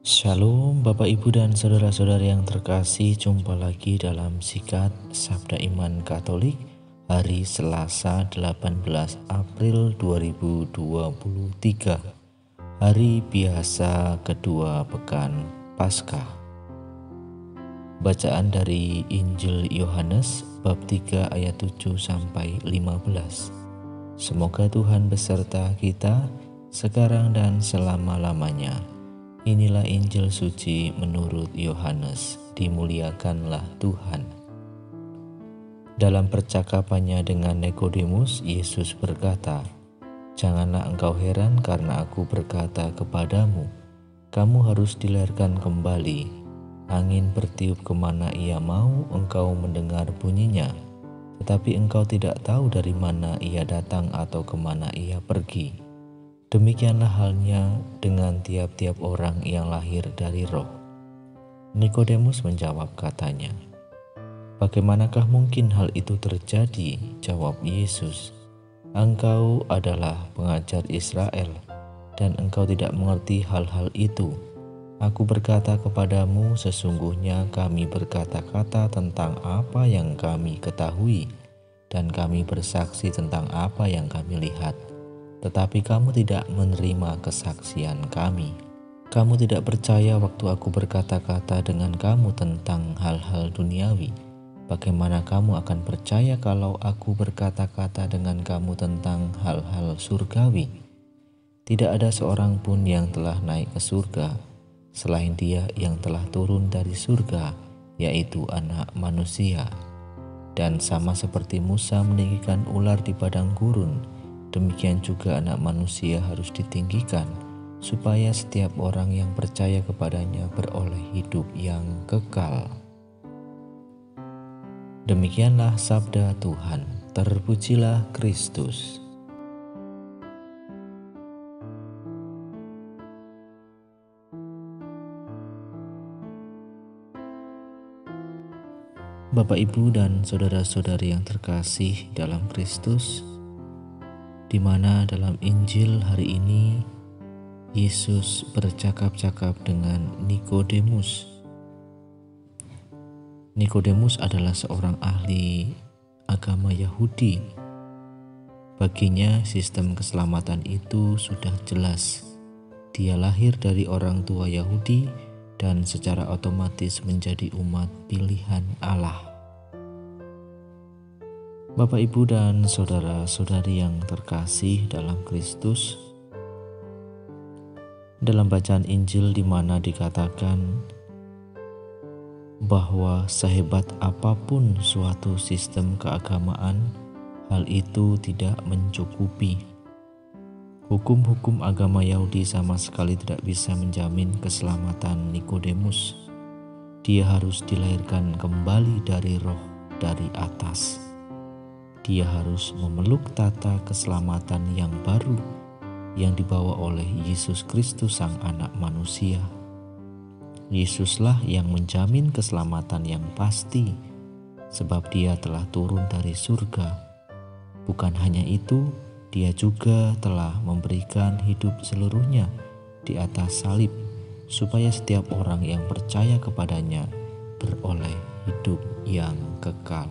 Shalom Bapak Ibu dan Saudara-saudara yang terkasih, jumpa lagi dalam Sikat Sabda Iman Katolik hari Selasa 18 April 2023, hari biasa kedua pekan Paskah. Bacaan dari Injil Yohanes bab 3 ayat 7 sampai 15. Semoga Tuhan beserta kita sekarang dan selama-lamanya. Inilah Injil suci menurut Yohanes. Dimuliakanlah Tuhan. Dalam percakapannya dengan Nikodemus, Yesus berkata, "Janganlah engkau heran karena aku berkata kepadamu, kamu harus dilahirkan kembali. Angin bertiup kemana ia mau, engkau mendengar bunyinya, tetapi engkau tidak tahu dari mana ia datang atau kemana ia pergi. Demikianlah halnya dengan tiap-tiap orang yang lahir dari Roh." Nikodemus menjawab katanya, "Bagaimanakah mungkin hal itu terjadi?" Jawab Yesus, "Engkau adalah pengajar Israel, dan engkau tidak mengerti hal-hal itu. Aku berkata kepadamu, sesungguhnya kami berkata-kata tentang apa yang kami ketahui, dan kami bersaksi tentang apa yang kami lihat. Tetapi kamu tidak menerima kesaksian kami. Kamu tidak percaya waktu aku berkata-kata dengan kamu tentang hal-hal duniawi. Bagaimana kamu akan percaya kalau aku berkata-kata dengan kamu tentang hal-hal surgawi? Tidak ada seorang pun yang telah naik ke surga, selain Dia yang telah turun dari surga, yaitu Anak Manusia. Dan sama seperti Musa meninggikan ular di padang gurun, demikian juga Anak Manusia harus ditinggikan, supaya setiap orang yang percaya kepadanya beroleh hidup yang kekal." Demikianlah sabda Tuhan. Terpujilah Kristus. Bapak, Ibu, dan saudara-saudari yang terkasih dalam Kristus, di mana dalam Injil hari ini Yesus bercakap-cakap dengan Nikodemus. Nikodemus adalah seorang ahli agama Yahudi. Baginya sistem keselamatan itu sudah jelas. Dia lahir dari orang tua Yahudi dan secara otomatis menjadi umat pilihan Allah. Bapak, Ibu, dan saudara-saudari yang terkasih dalam Kristus, dalam bacaan Injil di mana dikatakan bahwa sehebat apapun suatu sistem keagamaan, hal itu tidak mencukupi. Hukum-hukum agama Yahudi sama sekali tidak bisa menjamin keselamatan Nikodemus. Dia harus dilahirkan kembali dari Roh dari atas. Dia harus memeluk tata keselamatan yang baru yang dibawa oleh Yesus Kristus Sang Anak Manusia. Yesuslah yang menjamin keselamatan yang pasti, sebab Dia telah turun dari surga. Bukan hanya itu, Dia juga telah memberikan hidup seluruhnya di atas salib, supaya setiap orang yang percaya kepadanya beroleh hidup yang kekal.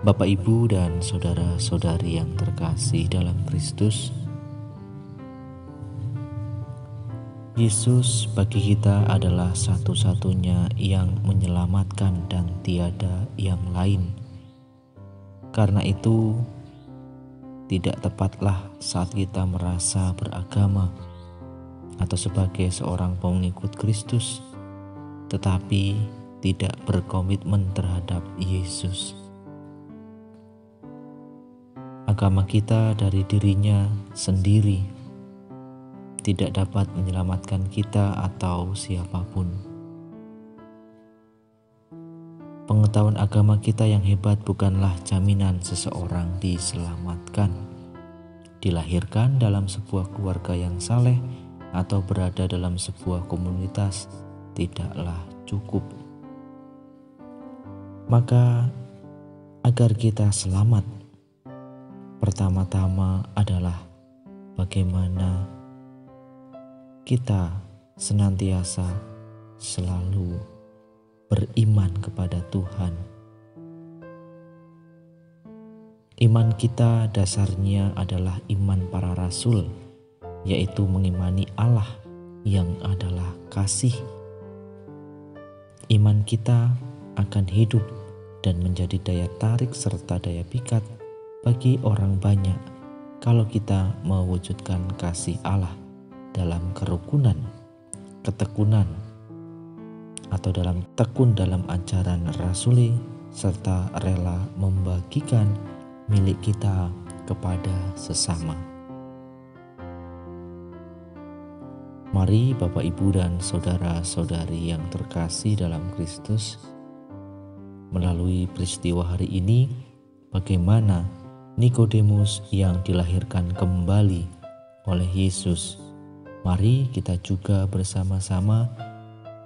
Bapak, Ibu, dan saudara-saudari yang terkasih dalam Kristus, Yesus bagi kita adalah satu-satunya yang menyelamatkan dan tiada yang lain. Karena itu, tidak tepatlah saat kita merasa beragama atau sebagai seorang pengikut Kristus, tetapi tidak berkomitmen terhadap Yesus. Agama kita dari dirinya sendiri tidak dapat menyelamatkan kita atau siapapun. Pengetahuan agama kita yang hebat bukanlah jaminan seseorang diselamatkan, dilahirkan dalam sebuah keluarga yang saleh, atau berada dalam sebuah komunitas tidaklah cukup. Maka agar kita selamat, pertama-tama adalah bagaimana kita senantiasa selalu beriman kepada Tuhan. Iman kita dasarnya adalah iman para rasul, yaitu mengimani Allah yang adalah kasih. Iman kita akan hidup dan menjadi daya tarik serta daya pikat bagi orang banyak kalau kita mewujudkan kasih Allah dalam kerukunan, ketekunan, atau dalam tekun dalam ajaran rasuli, serta rela membagikan milik kita kepada sesama. Mari Bapak, Ibu, dan saudara-saudari yang terkasih dalam Kristus, melalui peristiwa hari ini, bagaimana Nikodemus yang dilahirkan kembali oleh Yesus. Mari kita juga bersama-sama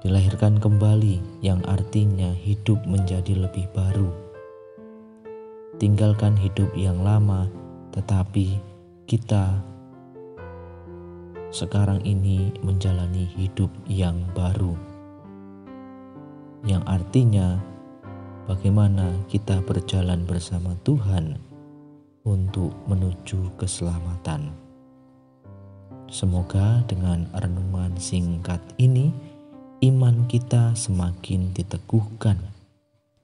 dilahirkan kembali, yang artinya hidup menjadi lebih baru. Tinggalkan hidup yang lama, tetapi kita sekarang ini menjalani hidup yang baru, yang artinya bagaimana kita berjalan bersama Tuhan untuk menuju keselamatan. Semoga dengan renungan singkat ini, iman kita semakin diteguhkan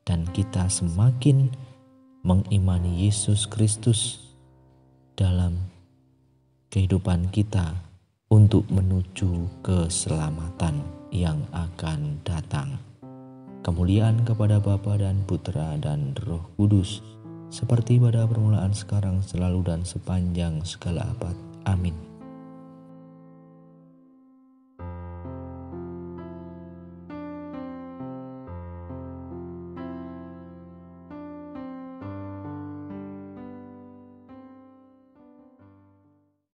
dan kita semakin mengimani Yesus Kristus dalam kehidupan kita untuk menuju keselamatan yang akan datang. Kemuliaan kepada Bapa dan Putra dan Roh Kudus, seperti pada permulaan, sekarang, selalu, dan sepanjang segala abad. Amin.